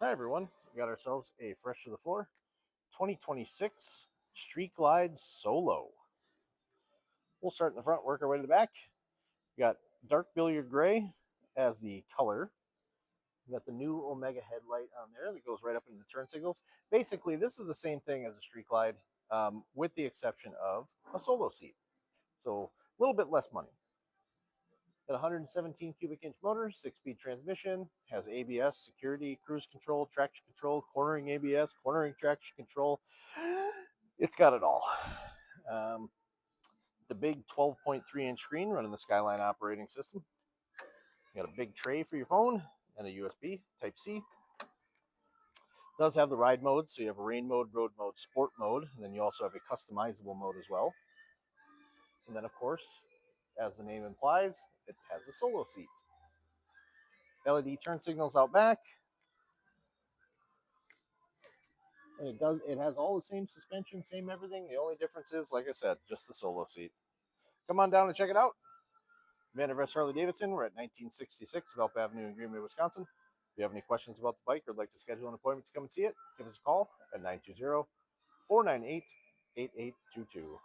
Hi everyone, we got ourselves a fresh to the floor 2026 Street Glide Solo. We'll start in the front, work our way to the back. We got dark billiard gray as the color. We got the new Omega headlight on there that goes right up into the turn signals. Basically, this is the same thing as a Street Glide, with the exception of a solo seat. So a little bit less money. Got 117 cubic inch motor, 6-speed transmission, has ABS, security, cruise control, traction control, cornering ABS, cornering traction control. It's got it all. The big 12.3-inch screen running the Skyline operating system. You got a big tray for your phone and a USB Type-C. It does have the ride mode, so you have a rain mode, road mode, sport mode, and then you also have a customizable mode as well. And then, of course, as the name implies, it has a solo seat. LED turn signals out back. And it has all the same suspension, same everything. The only difference is, like I said, just the solo seat. Come on down and check it out. Vandervest Harley-Davidson. We're at 1966 Velp Avenue in Green Bay, Wisconsin. If you have any questions about the bike or would like to schedule an appointment to come and see it, give us a call at 920-498-8822.